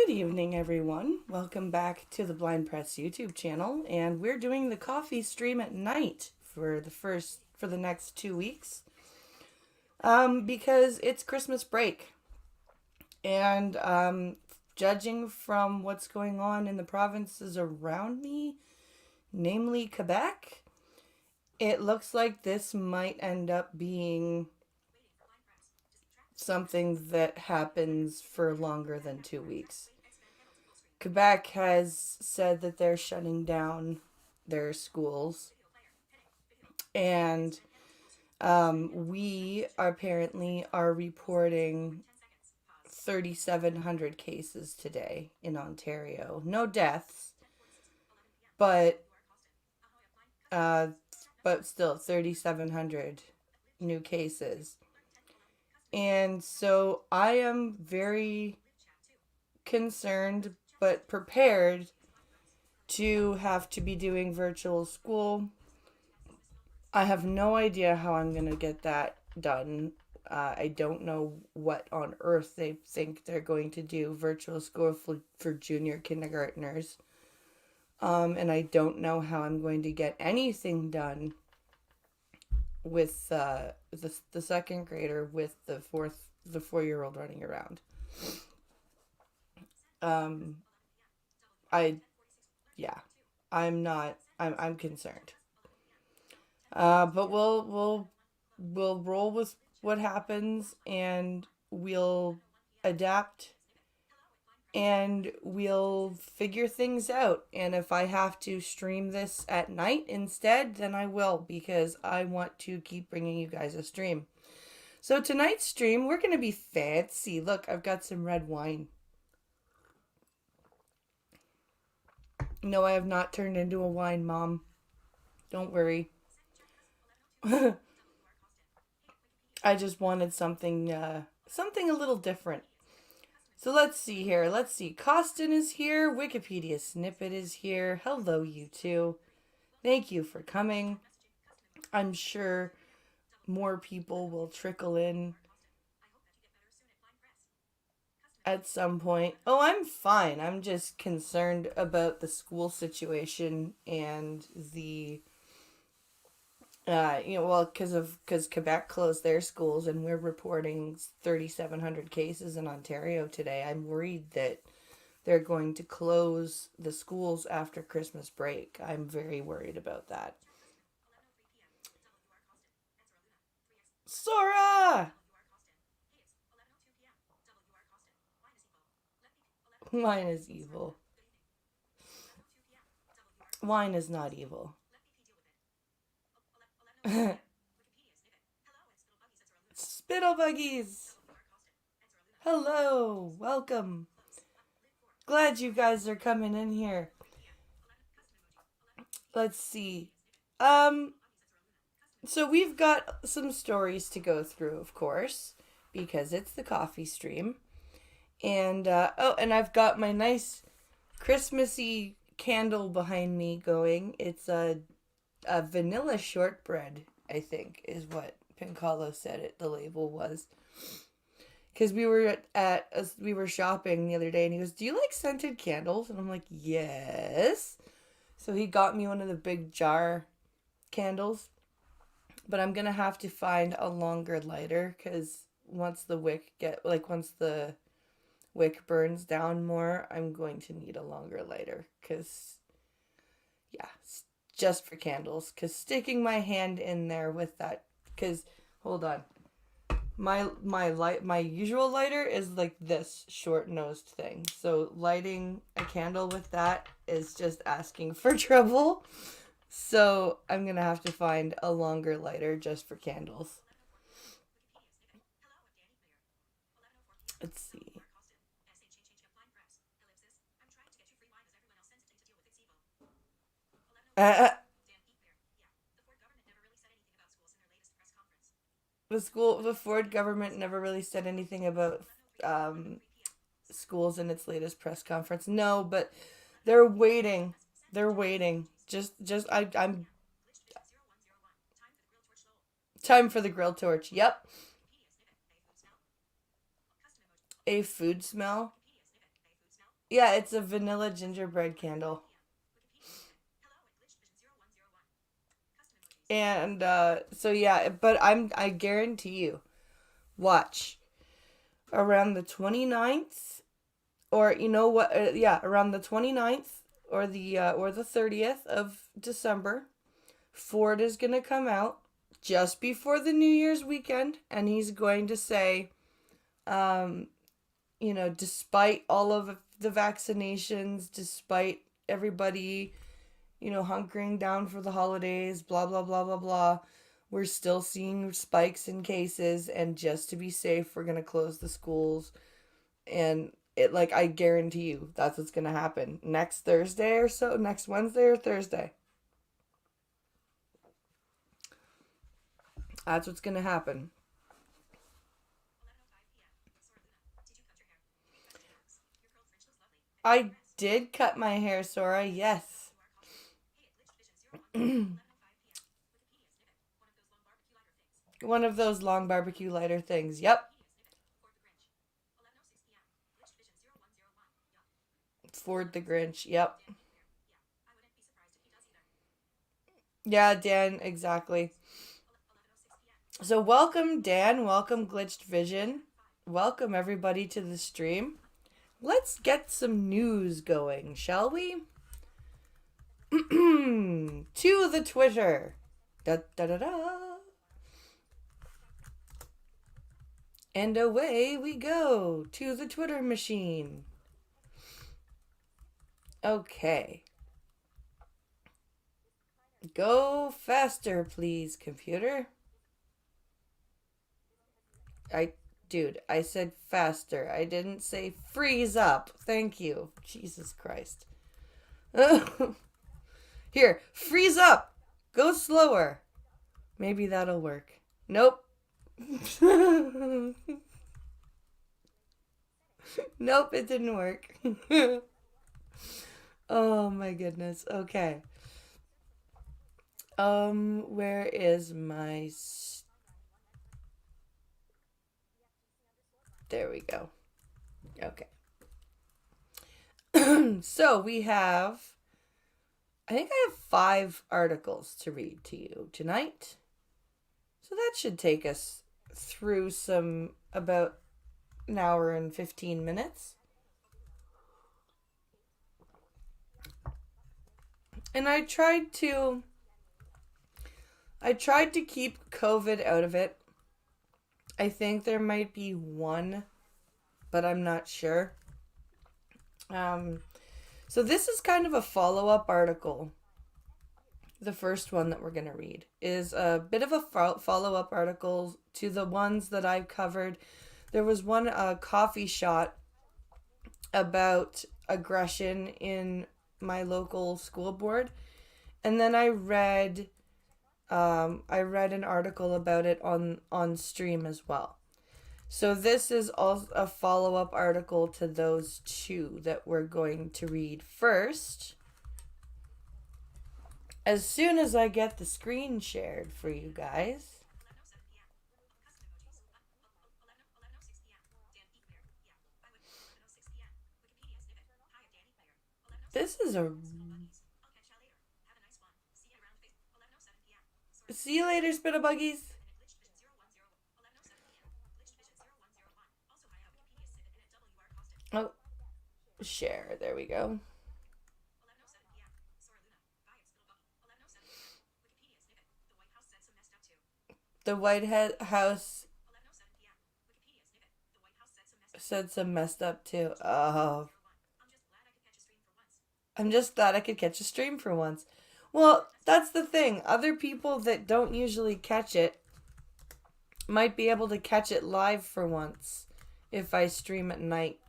Good evening, everyone. Welcome back to the Blind Press YouTube channel, and we're doing the coffee stream at night for the next 2 weeks, because it's Christmas break, and judging from what's going on in the provinces around me, namely Quebec, it looks like this might end up being something that happens for longer than 2 weeks. Quebec has said that they're shutting down their schools, and we apparently are reporting 3,700 cases today in Ontario. No deaths, but uh, but still 3,700 new cases. And so I am very concerned but prepared to have to be doing virtual school. I have no idea how I'm going to get that done. I don't know what on earth they think they're going to do virtual school for junior kindergartners. And I don't know how I'm going to get anything done with the second grader with the 4-year-old running around. I yeah, I'm concerned. But we'll roll with what happens, and we'll adapt, and we'll figure things out. And if I have to stream this at night instead, then I will, because I want to keep bringing you guys a stream. So tonight's stream, we're going to be fancy. Look, I've got some red wine. No, I have not turned into a wine, Mom. Don't worry. I just wanted something a little different. So let's see here. Let's see. Costin is here. Wikipedia Snippet is here. Hello, you two. Thank you for coming. I'm sure more people will trickle in at some point. Oh, I'm fine. I'm just concerned about the school situation and the because Quebec closed their schools, and we're reporting 3,700 cases in Ontario today. I'm worried that they're going to close the schools after Christmas break. I'm very worried about that. Sora! Wine is evil. Wine is not evil. Spittle buggies! Hello! Welcome! Glad you guys are coming in here. Let's see. So we've got some stories to go through, of course, because it's the coffee stream. And, and I've got my nice Christmassy candle behind me going. It's a vanilla shortbread, I think, is what Pincalo said the label was. Because we were shopping the other day, and he goes, "Do you like scented candles?" And I'm like, "Yes." So he got me one of the big jar candles, but I'm gonna have to find a longer lighter, because once the wick burns down more, I'm going to need a longer lighter, because yeah, just for candles, because sticking my hand in there with that, because hold on, my usual lighter is like this short-nosed thing, so lighting a candle with that is just asking for trouble. So I'm gonna have to find a longer lighter just for candles. Let's see. uh, the Ford government never really said anything about um, schools in its latest press conference. No, but they're waiting. They're waiting. I'm time for the grill torch. Yep. A food smell. Yeah, it's a vanilla gingerbread candle. And so yeah, but I guarantee you, watch around the 29th, or you know what, yeah, around the 29th or the 30th of December, Ford is going to come out just before the New Year's weekend, and he's going to say, um, despite all of the vaccinations, despite everybody, hunkering down for the holidays, blah, blah, blah, blah, blah, we're still seeing spikes in cases, and just to be safe, we're going to close the schools. And like, I guarantee you that's what's going to happen next Thursday or so, next Wednesday or Thursday. That's what's going to happen. I did cut my hair, Sora, yes. One of those long barbecue lighter things. Yep. Ford the Grinch. Yep. Yeah, Dan, exactly. So, welcome, Dan. Welcome, Glitched Vision. Welcome, everybody, to the stream. Let's get some news going, shall we? To the Twitter. Da da da da. And away we go to the Twitter machine. Okay. Go faster, please, computer. I, dude, I said faster. I didn't say freeze up. Thank you. Jesus Christ. Here, freeze up. Go slower. Maybe that'll work. Nope. Nope, it didn't work. Oh my goodness. Okay. Where is my there we go. Okay. So we have I think I have 5 articles to read to you tonight. So that should take us through some about an hour and 15 minutes. And I tried to keep COVID out of it. I think there might be one, but I'm not sure. Um, so this is kind of a follow-up article. The first one that we're going to read is a bit of a follow-up article to the ones that I've covered. There was one coffee shot about aggression in my local school board, and then I read an article about it on stream as well. So this is also a follow-up article to those two that we're going to read first. As soon as I get the screen shared for you guys. This is a see you later, Spittlebuggies. Oh, share. There we go. The White House said some messed up too. Oh, I'm just glad I could catch a stream for once. Well, that's the thing. Other people that don't usually catch it might be able to catch it live for once if I stream at night,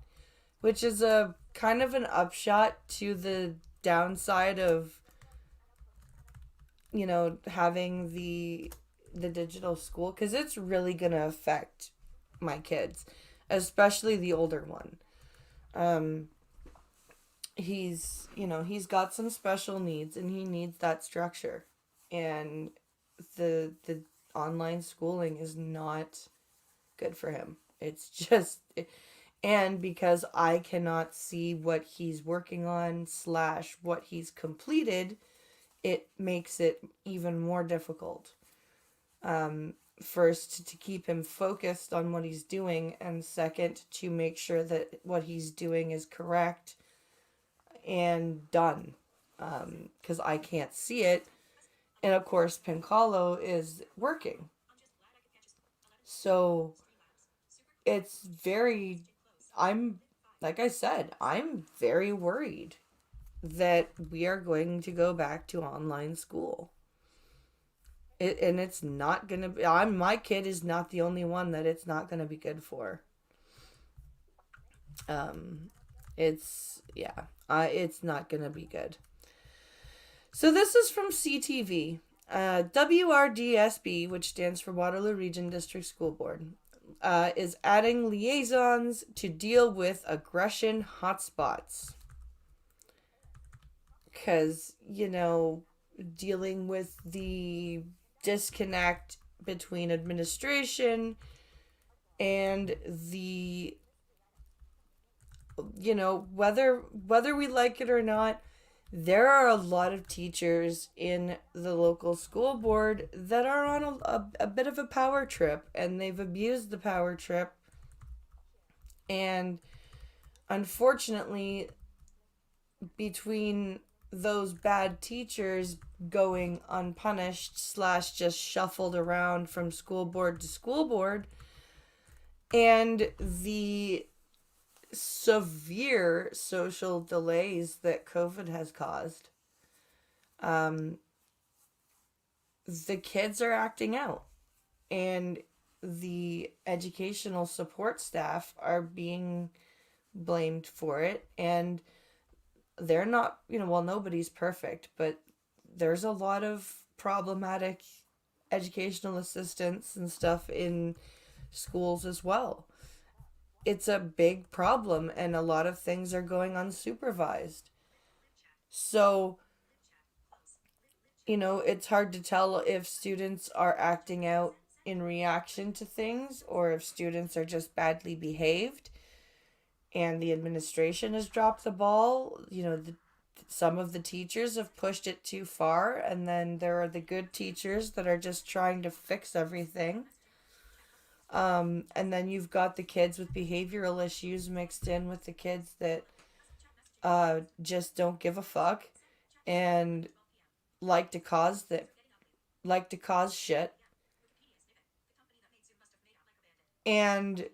which is a kind of an upshot to the downside of having the digital school, because it's really gonna affect my kids, especially the older one. um he's got some special needs, and he needs that structure, and the online schooling is not good for him. It's just And because I cannot see what he's working on slash what he's completed, it makes it even more difficult. First, to keep him focused on what he's doing, and second, to make sure that what he's doing is correct and done. Because I can't see it. And of course, Pincalo is working. So it's very, I'm, like I said, I'm very worried that we are going to go back to online school. And it's not going to be, my kid is not the only one that it's not going to be good for. Um, it's not going to be good. So this is from CTV. WRDSB, which stands for Waterloo Region District School Board, is adding liaisons to deal with aggression hotspots. Because, dealing with the disconnect between administration and the, whether we like it or not, there are a lot of teachers in the local school board that are on a bit of a power trip, and they've abused the power trip. And unfortunately, between those bad teachers going unpunished slash just shuffled around from school board to school board, and the severe social delays that COVID has caused, the kids are acting out, and the educational support staff are being blamed for it. And they're not, nobody's perfect, but there's a lot of problematic educational assistants and stuff in schools as well. It's a big problem, and a lot of things are going unsupervised. So, it's hard to tell if students are acting out in reaction to things or if students are just badly behaved and the administration has dropped the ball. Some of the teachers have pushed it too far, and then there are the good teachers that are just trying to fix everything. And then you've got the kids with behavioral issues mixed in with the kids that just don't give a fuck and like to cause shit. And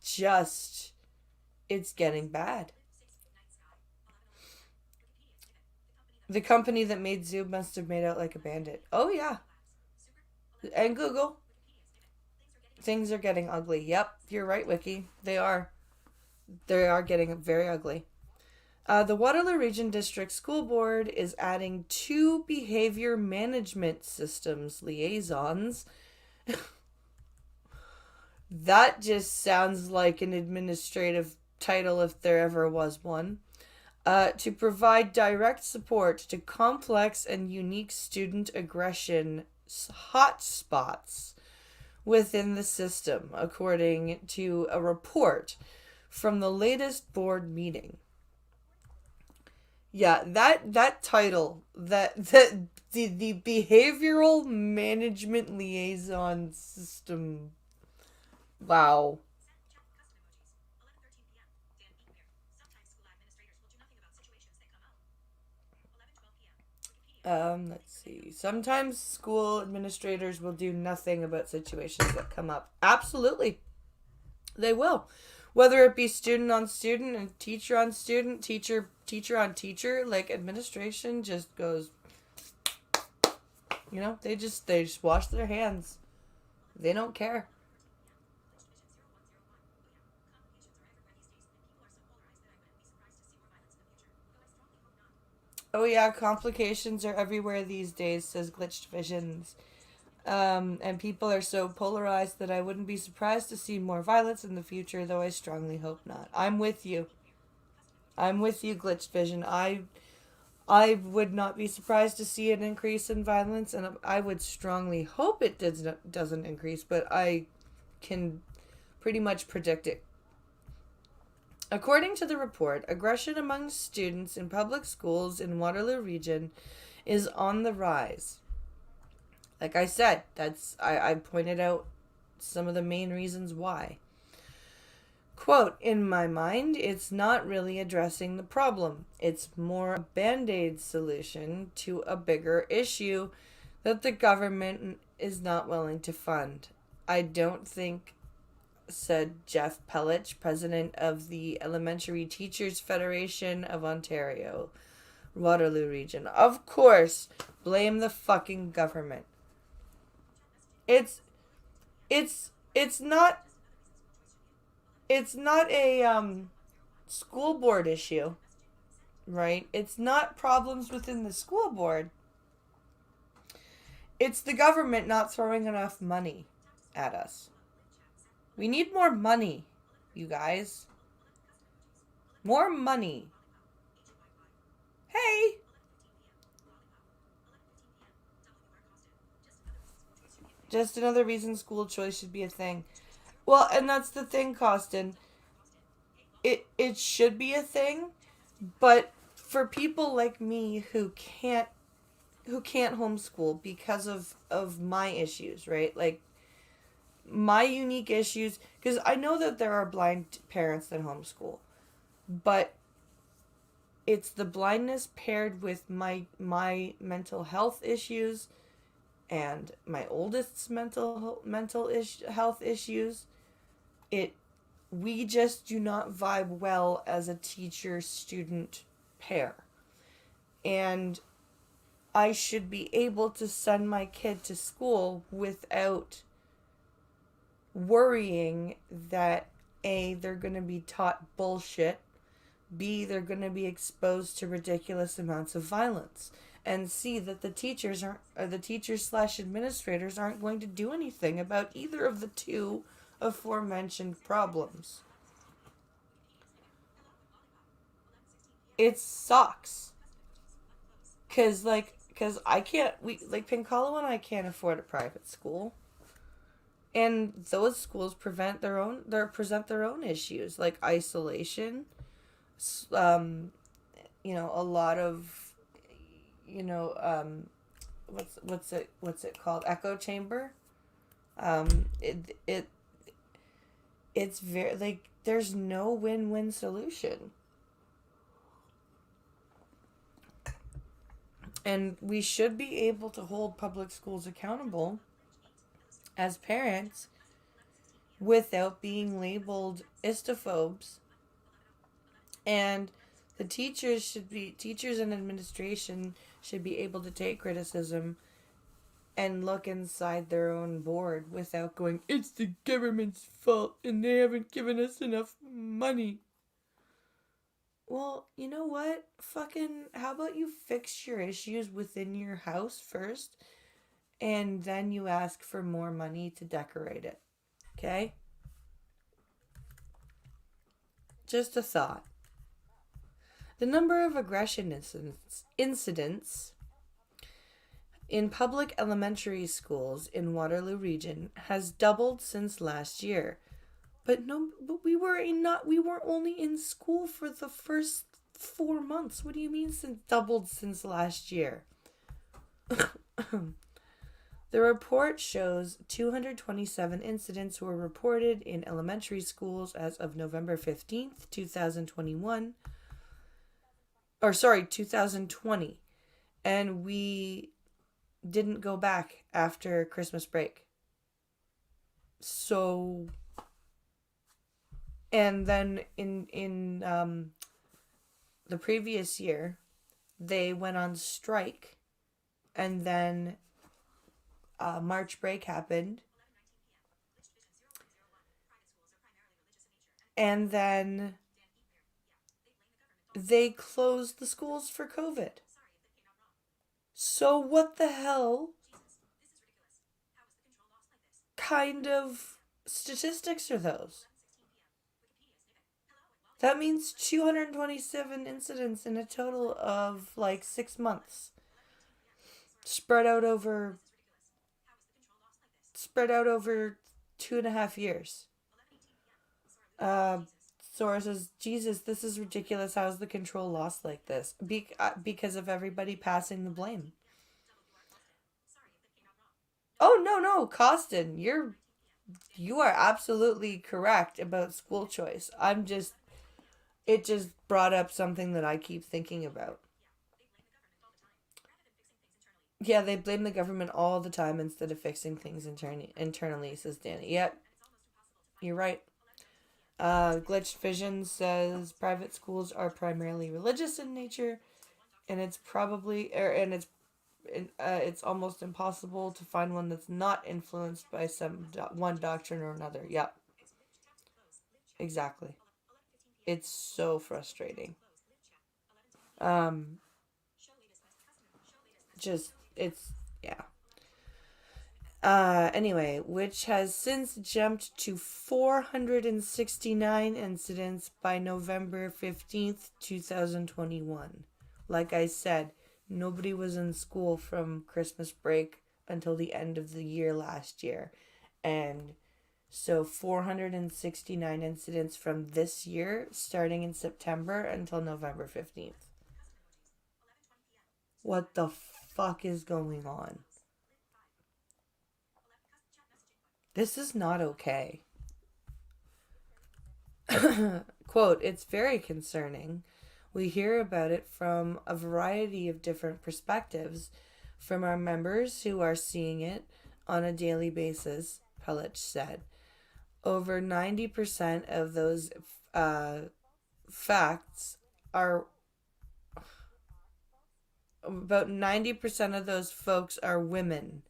just it's getting bad. The company that made Zoom must have made out like a bandit. Oh yeah. And Google. Things are getting ugly. Yep, you're right, Wiki. They are. They are getting very ugly. The Waterloo Region District School Board is adding 2 behavior management systems liaisons. That just sounds like an administrative title if there ever was one. To provide direct support to complex and unique student aggression hotspots within the system, according to a report from the latest board meeting. Yeah, that title, the behavioral management liaison system. Wow. Let's see. Sometimes school administrators will do nothing about situations that come up. Absolutely. They will. Whether it be student on student and teacher on student, teacher on teacher, like administration just goes, they just wash their hands. They don't care. Oh yeah, complications are everywhere these days, says Glitched Visions. And people are so polarized that I wouldn't be surprised to see more violence in the future, though I strongly hope not. I'm with you. I'm with you, Glitched Vision. I would not be surprised to see an increase in violence, and I would strongly hope it doesn't increase, but I can pretty much predict it According to the report, aggression among students in public schools in Waterloo Region is on the rise. Like I said, I pointed out some of the main reasons why. Quote, in my mind, it's not really addressing the problem. It's more a band-aid solution to a bigger issue that the government is not willing to fund. I don't think, said Jeff Pellich, president of the Elementary Teachers Federation of Ontario, Waterloo Region. Of course, blame the fucking government. It's it's it's not it's not a school board issue, right? It's not problems within the school board. It's the government not throwing enough money at us. We need more money, you guys. More money. Hey! Just another reason school choice should be a thing. Well, and that's the thing, Costin. It should be a thing, but for people like me who can't homeschool because of my issues, right? Like my unique issues, because I know that there are blind parents that homeschool, but it's the blindness paired with my mental health issues and my oldest's health issues. It We just do not vibe well as a teacher student pair, and I should be able to send my kid to school without worrying that A, they're going to be taught bullshit, B, they're going to be exposed to ridiculous amounts of violence, and C, that the teachers/administrators aren't going to do anything about either of the two aforementioned problems. It sucks. Cause I can't, Pincalo and I can't afford a private school. And those schools present their own issues, like isolation, um, a lot of, you know, what's it called? Echo chamber. It's very, like, there's no win-win solution. And we should be able to hold public schools accountable as parents without being labeled istophobes. And the teachers and administration should be able to take criticism and look inside their own board without going, it's the government's fault and they haven't given us enough money. Well, you know what? How about you fix your issues within your house first, and then you ask for more money to decorate it. Okay? Just a thought. The number of aggression incidents in public elementary schools in Waterloo Region has doubled since last year. But we were only in school for the first 4 months. What do you mean doubled since last year? The report shows 227 incidents were reported in elementary schools as of November 15th, 2021. 2020. And we didn't go back after Christmas break. So, and then in the previous year, they went on strike, and then March break happened, and then they closed the schools for COVID. So what the hell kind of statistics are those? That means 227 incidents in a total of 6 months. Spread out over 2.5 years. Sora says, Jesus, this is ridiculous. How's the control lost like this? Because of everybody passing the blame. Oh, no, no, Costin, you are absolutely correct about school choice. It just brought up something that I keep thinking about. Yeah, they blame the government all the time instead of fixing things internally, says Danny. Yep, you're right. Glitched Vision says private schools are primarily religious in nature, and it's almost impossible to find one that's not influenced by one doctrine or another. Yep, exactly. It's so frustrating. Um, just it's yeah. Anyway, which has since jumped to 469 incidents by November 15th, 2021. Like I said, nobody was in school from Christmas break until the end of the year last year. And so 469 incidents from this year, starting in September until November 15th. What the fuck is going on? This is not okay. Quote, it's very concerning. We hear about it from a variety of different perspectives, from our members who are seeing it on a daily basis, Pelich said. Over 90% of those uh, facts are, about 90% of those folks are women.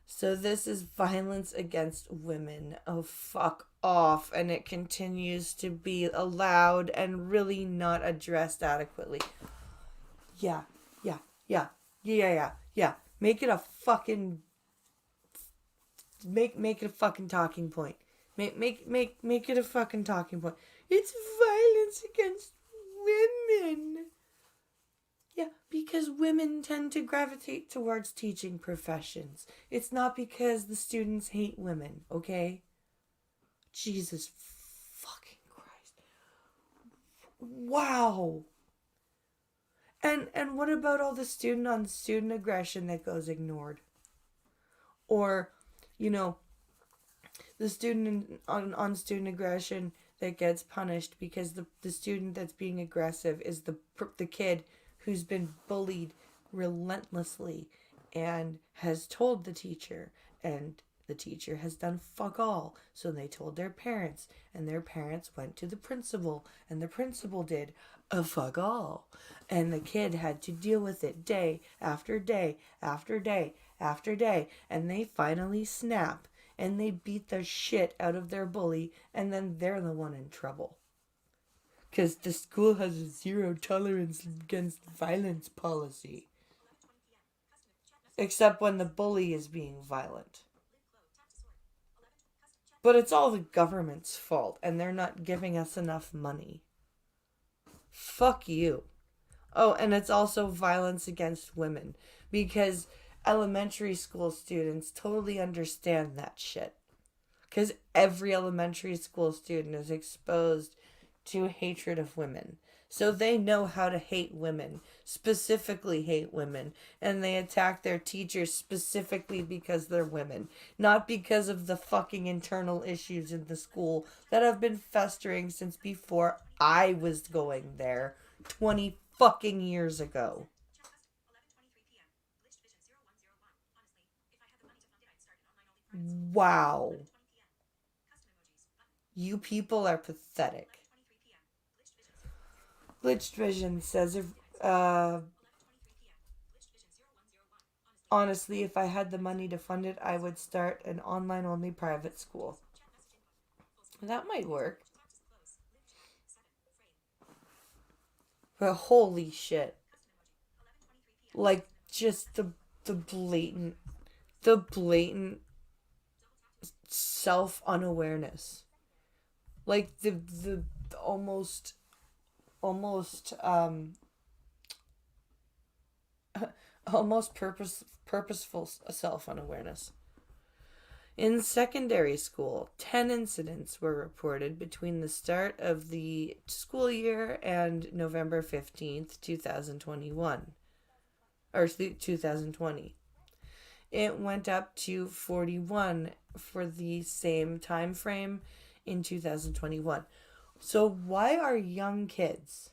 So this is violence against women. Oh, fuck off. And it continues to be allowed and really not addressed adequately. Yeah, yeah, yeah, yeah. Make it a fucking make it a fucking talking point. Make it a fucking talking point. It's violence against women. Yeah, because women tend to gravitate towards teaching professions. It's not because the students hate women, okay? Jesus fucking Christ. Wow. And what about all the student on student aggression that goes ignored? Or, you know, the student on student aggression that gets punished because the student that's being aggressive is the kid who's been bullied relentlessly and has told the teacher, and the teacher has done fuck all. So they told their parents, and their parents went to the principal, and the principal did a fuck all. And the kid had to deal with it day after day after day after day, and they finally snap and they beat the shit out of their bully, and then they're the one in trouble. Because the school has a zero tolerance against violence policy. Except when the bully is being violent. But it's all the government's fault, and they're not giving us enough money. Fuck you. Oh, and it's also violence against women. Because elementary school students totally understand that shit. Because every elementary school student is exposed to hatred of women. So they know how to hate women, specifically hate women, and they attack their teachers specifically because they're women, not because of the fucking internal issues in the school that have been festering since before I was going there 20 fucking years ago. Wow. You people are pathetic. Glitched Vision says, honestly, if I had the money to fund it, I would start an online only private school. That might work. But holy shit. Like, just the blatant, the blatant self unawareness. Like, the almost, almost, almost purposeful self unawareness. In secondary school, 10 incidents were reported between the start of the school year and November 15th, 2021, or 2020. It went up to 41 for the same time frame in 2021. So why are young kids,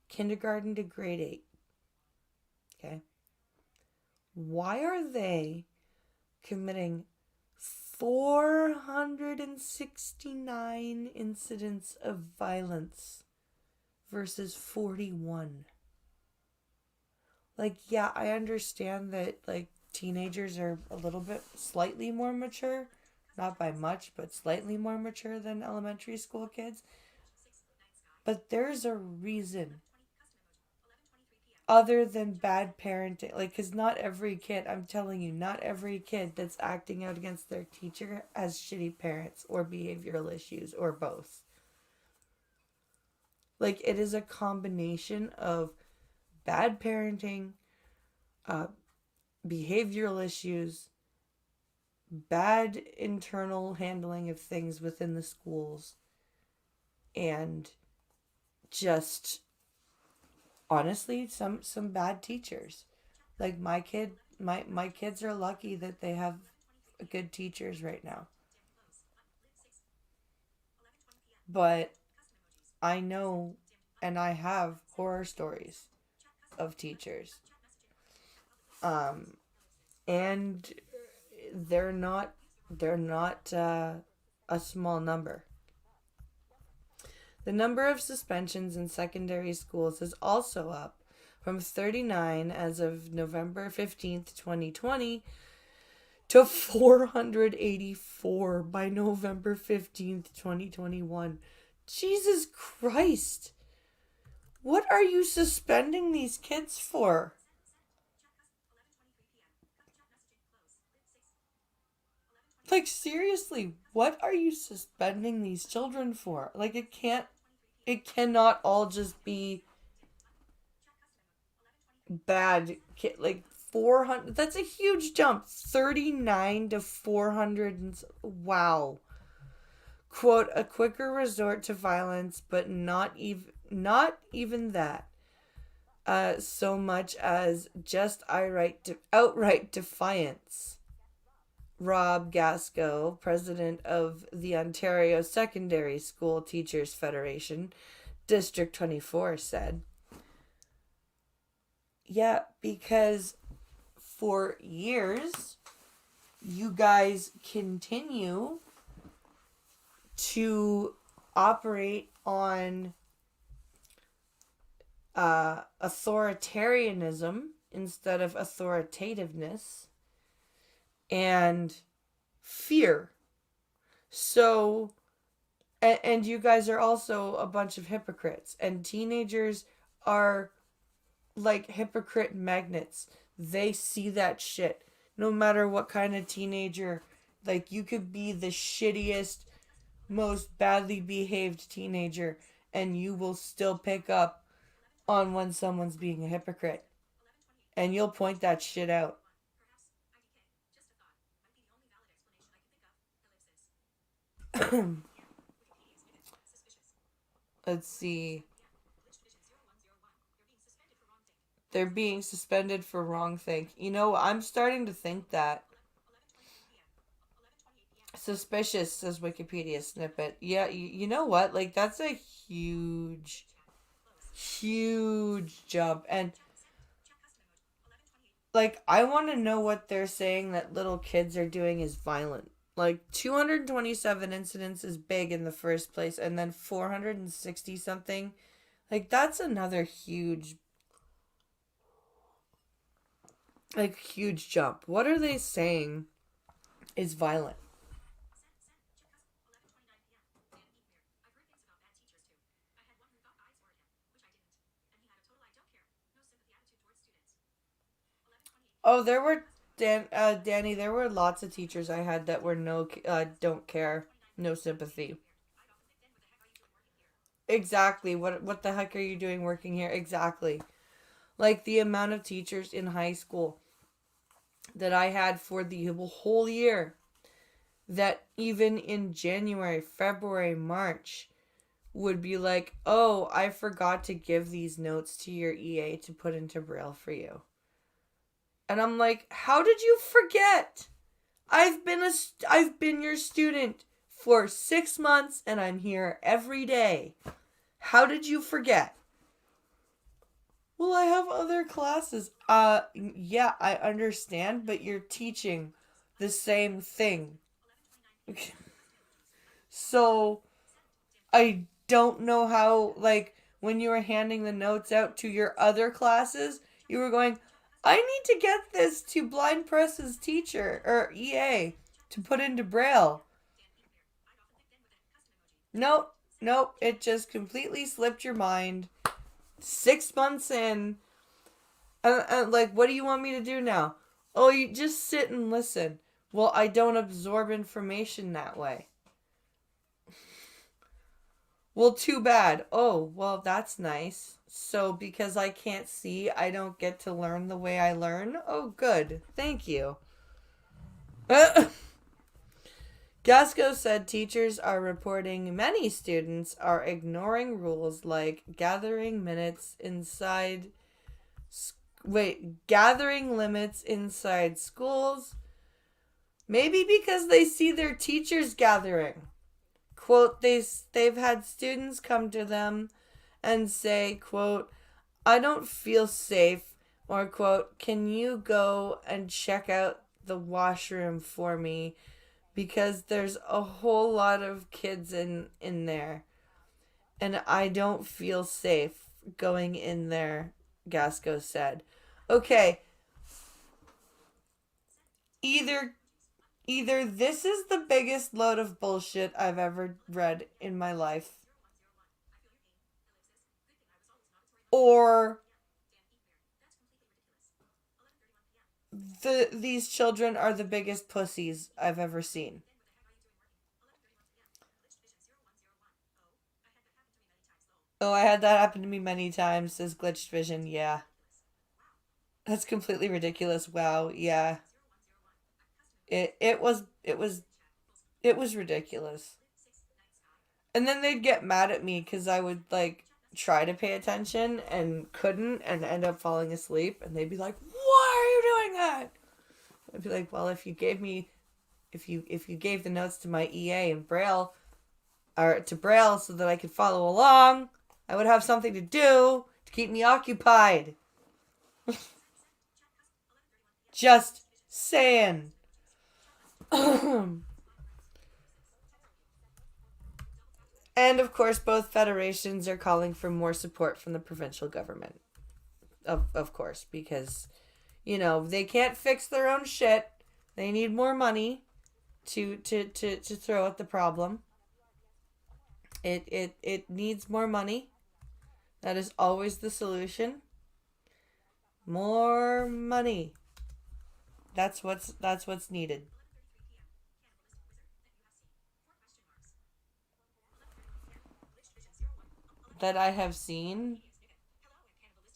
kindergarten to grade 8, okay? Why are they committing 469 incidents of violence versus 41? Like, yeah, I understand that, like, teenagers are a little bit slightly more mature, not by much, but slightly more mature than elementary school kids. But there's a reason other than bad parenting. Like, because not every kid, I'm telling you, not every kid that's acting out against their teacher has shitty parents or behavioral issues or both. Like, it is a combination of bad parenting, uh, behavioral issues, bad internal handling of things within the schools, and just honestly some bad teachers. Like my kids are lucky that they have good teachers right now. But I know and I have horror stories of teachers. Um and they're not they're not a small number. The number of suspensions in secondary schools is also up from 39 as of November 15th, 2020 to 484 by November 15th, 2021. Jesus Christ. What are you suspending these kids for? Like, seriously, what are you suspending these children for? Like, it cannot all just be bad kid. Like, 400, that's a huge jump. 39 to 400. Wow. Quote, a quicker resort to violence, but not even that. So much as just outright defiance. Rob Gasco, president of the Ontario Secondary School Teachers Federation, District 24, said, yeah, because for years, you guys continue to operate on authoritarianism instead of authoritativeness and fear. So, and you guys are also a bunch of hypocrites, and teenagers are like hypocrite magnets. They see that shit. No matter what kind of teenager, like, you could be the shittiest, most badly behaved teenager, and you will still pick up on when someone's being a hypocrite. And you'll point that shit out. Let's see. They're being suspended for wrong think. You know, I'm starting to think that. Suspicious, says Wikipedia snippet. Yeah, you know what? Like, that's a huge, huge jump. And, like, I want to know what they're saying that little kids are doing is violent. Like, 227 incidents is big in the first place, and then 460 something. Like, that's another huge jump. What are they saying is violent? Oh, there were Danny. There were lots of teachers I had that were no, don't care, no sympathy. Exactly. What the heck are you doing working here? Exactly. Like the amount of teachers in high school. that I had for the whole year, that even in January, February, March would be like, oh, I forgot to give these notes to your EA to put into Braille for you. And I'm like, how did you forget? I've been your student for 6 months and I'm here every day. How did you forget? Well, I have other classes. Yeah, I understand, but you're teaching the same thing. So, I don't know how, like, when you were handing the notes out to your other classes, you were going, I need to get this to Blind Press's teacher, or EA, to put into Braille. Nope, nope, it just completely slipped your mind. 6 months in, like, what do you want me to do now? Oh, you just sit and listen. Well, I don't absorb information that way. Well, too bad. Oh, well, that's nice. So, because I can't see, I don't get to learn the way I learn? Oh, good. Thank you. Gasco said teachers are reporting many students are ignoring rules like gathering limits inside schools. Maybe because they see their teachers gathering. Quote, they've had students come to them and say, quote, I don't feel safe, or quote, can you go and check out the washroom for me because there's a whole lot of kids in there and I don't feel safe going in there, Gasco said. Okay, either either this is the biggest load of bullshit I've ever read in my life, or these children are the biggest pussies I've ever seen. Oh, I had that happen to me many times, says Glitched Vision. Yeah. That's completely ridiculous. Wow. Yeah. It was ridiculous. And then they'd get mad at me cuz I would like try to pay attention and couldn't and end up falling asleep and they'd be like, "Why are you doing that?" I'd be like, "Well, if you gave the notes to my EA in Braille or to Braille so that I could follow along, I would have something to do to keep me occupied." Just saying. And of course, both federations are calling for more support from the provincial government. Of course, because, they can't fix their own shit. They need more money to throw at the problem. It needs more money. That is always the solution. More money. That's what's needed. That I have seen.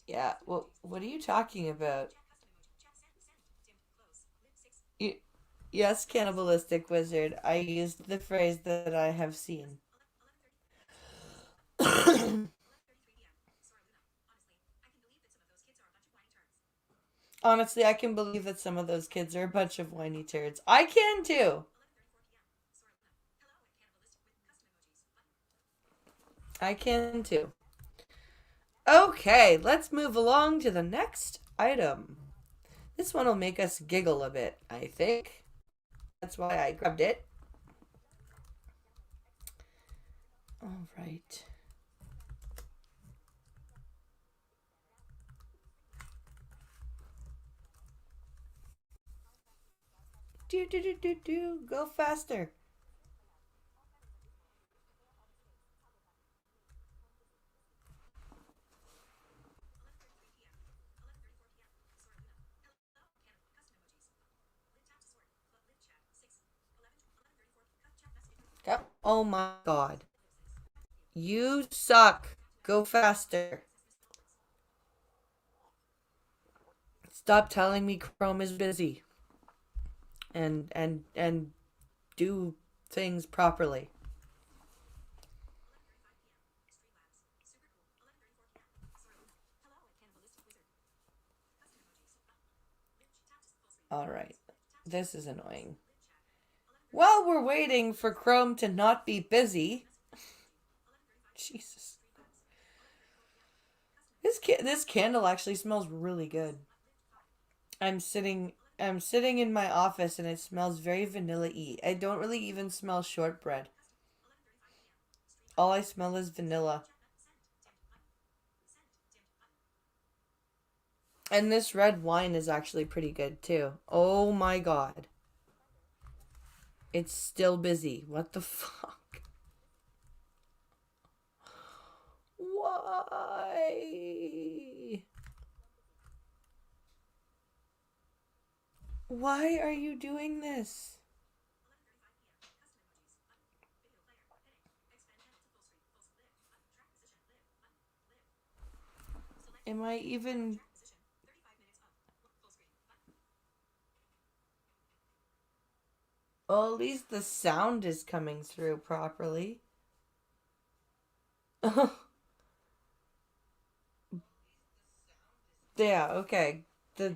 Yeah. Well, what are you talking about? Y- yes, cannibalistic wizard. I used the phrase that I have seen. Honestly, I can believe that some of those kids are a bunch of whiny turds. I can too. I can too. Okay, let's move along to the next item. This one will make us giggle a bit, I think. That's why I grabbed it. All right. Do do do do do. Go faster. Yep. Oh my god. You suck. Go faster. Stop telling me Chrome is busy. and do things properly. All right. This is annoying. While we're waiting for Chrome to not be busy, Jesus. This candle actually smells really good. I'm sitting in my office and it smells very vanilla-y. I don't really even smell shortbread. All I smell is vanilla. And this red wine is actually pretty good too. Oh my god. It's still busy. What the fuck? Why? Why are you doing this? Am I even... Well, at least the sound is coming through properly. Yeah, okay. The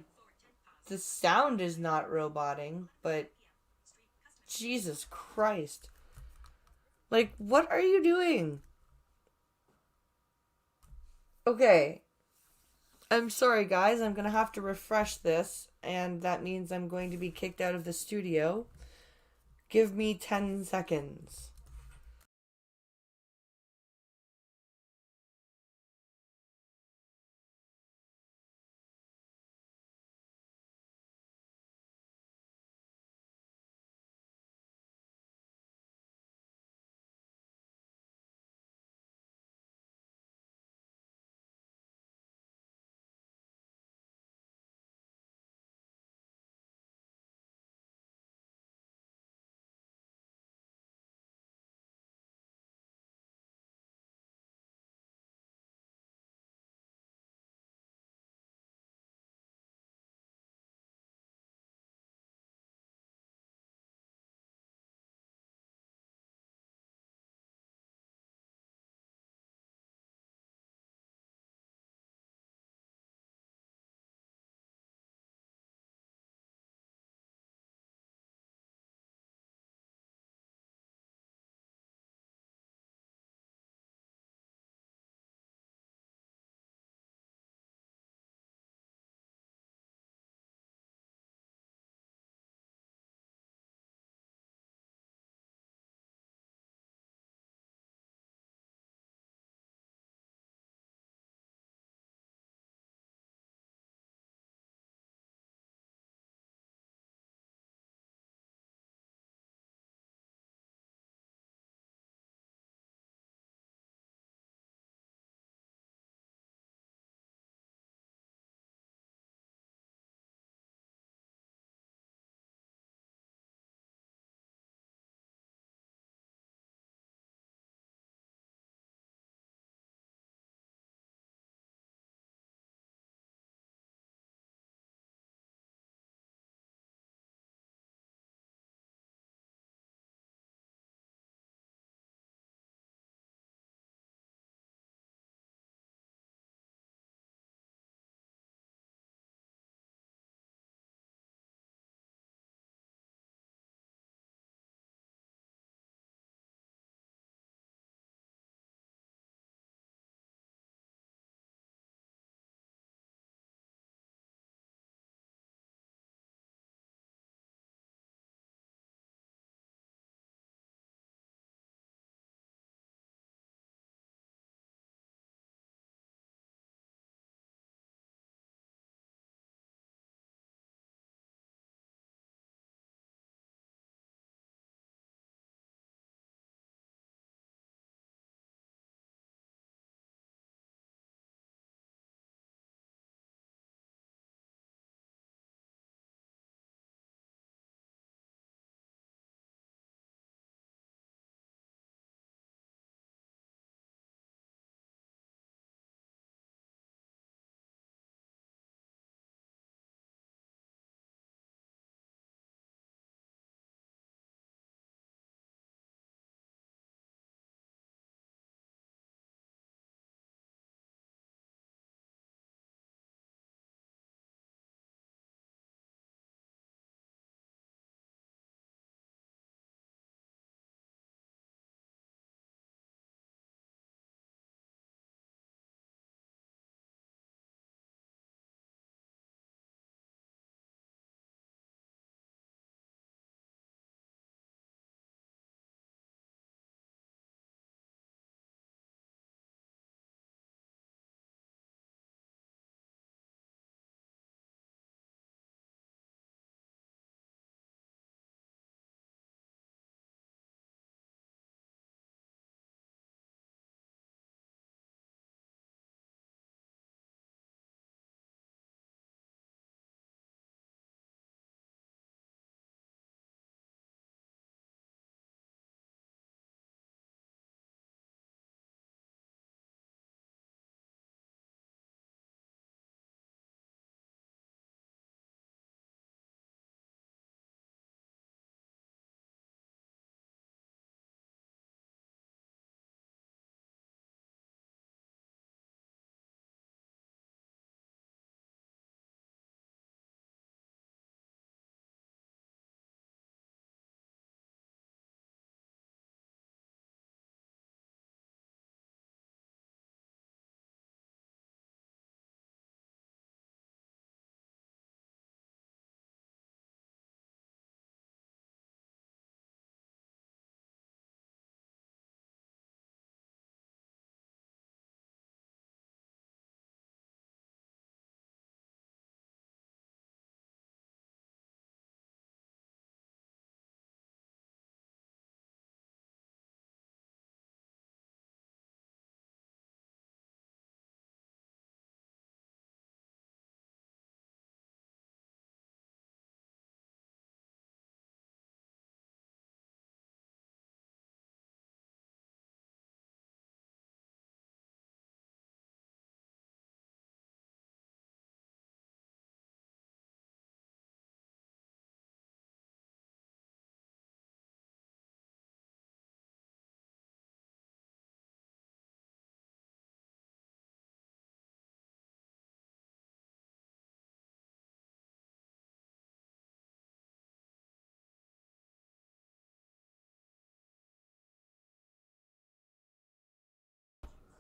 the sound is not roboting, but Jesus Christ. Like, what are you doing? Okay. I'm sorry, guys. I'm gonna have to refresh this, and that means I'm going to be kicked out of the studio. Give me 10 seconds.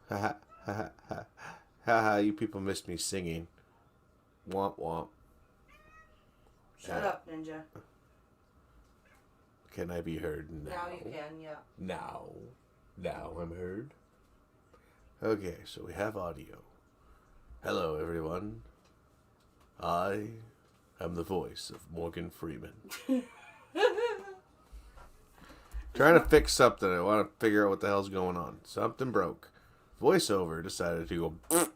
Ha ha ha ha ha! You people missed me singing. Womp womp. Shut up, Ninja. Can I be heard now? Now you can, yeah. Now I'm heard. Okay, so we have audio. Hello, everyone. I am the voice of Morgan Freeman. Trying to fix something. I want to figure out what the hell's going on. Something broke. VoiceOver decided to go.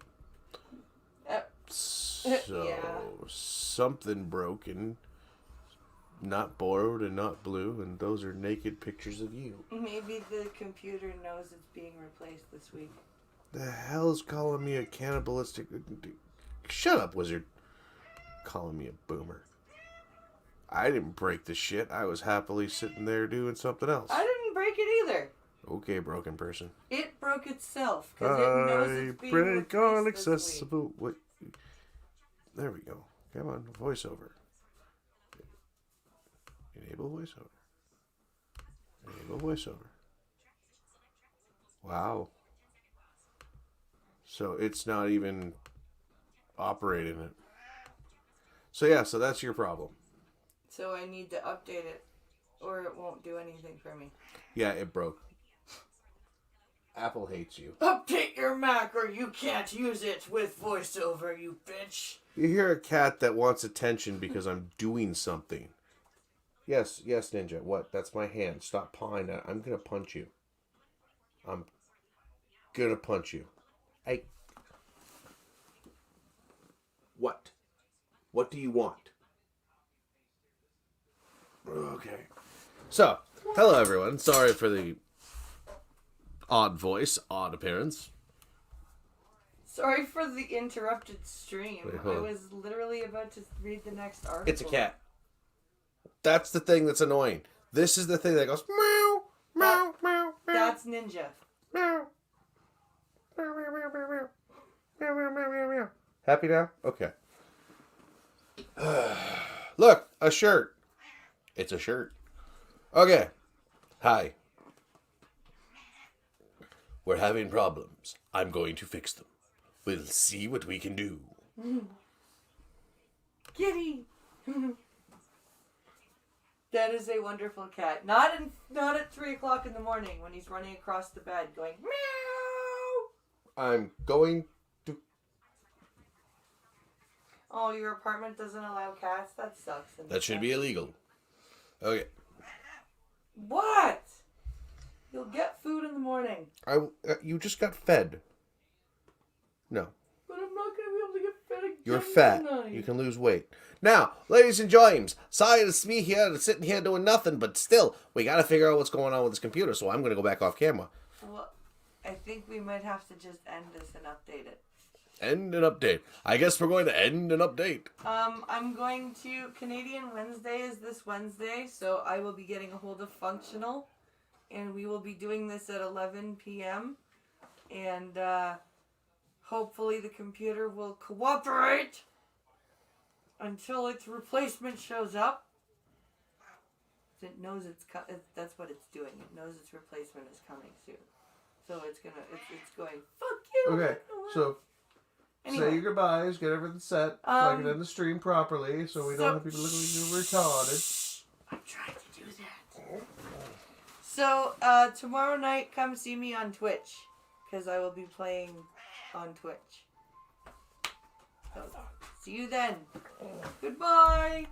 So, something broken. Not borrowed and not blue, and those are naked pictures of you. Maybe the computer knows it's being replaced this week. The hell's calling me a cannibalistic... Shut up, wizard. Calling me a boomer. I didn't break the shit. I was happily sitting there doing something else. I didn't break it either. Okay, broken person. It broke itself because it knows it's being replaced all this accessible. Wait. There we go. Come on, voiceover. Enable voiceover. Enable voiceover. Wow. So it's not even operating it. So yeah, so that's your problem. So I need to update it or it won't do anything for me. Yeah, it broke. Apple hates you. Update your Mac or you can't use it with VoiceOver, you bitch. You hear a cat that wants attention because I'm doing something. Yes, Ninja. What? That's my hand. Stop pawing at it. I'm gonna punch you. I'm gonna punch you. Hey. What? What do you want? Okay. So, hello everyone. Sorry for the odd voice, odd appearance. Sorry for the interrupted stream. Wait, I was literally about to read the next article. It's a cat. That's the thing that's annoying. This is the thing that goes meow, meow, meow, meow. That's Ninja. Meow. Meow, meow, meow, meow, meow. Meow, meow, meow, meow, meow. Happy now? Okay. Look, a shirt. It's a shirt. Okay. Hi. We're having problems. I'm going to fix them. We'll see what we can do. Kitty. That is a wonderful cat. Not at 3 o'clock in the morning when he's running across the bed going meow. I'm going to... Oh, your apartment doesn't allow cats? That sucks. That should be illegal. Okay. What? You'll get food in the morning. You just got fed. No. But I'm not going to be able to get fed again. You're fat. Tonight. You can lose weight. Now, ladies and gents, sorry it's me here sitting here doing nothing, but still, we got to figure out what's going on with this computer, so I'm going to go back off camera. Well, I think we might have to just end this and update it. End and update. I guess we're going to end and update. I'm going to... Canadian Wednesday is this Wednesday, so I will be getting a hold of Functional, and we will be doing this at 11 p.m., and hopefully the computer will cooperate until its replacement shows up. It knows that's what it's doing. It knows its replacement is coming soon. So it's going, fuck you. Okay, so anyway. say your goodbyes, get everything set, so I can end the stream properly, so we don't have people looking like you're retarded. I'm trying to do that. So, tomorrow night, come see me on Twitch, because I will be playing on Twitch. So, see you then. Goodbye.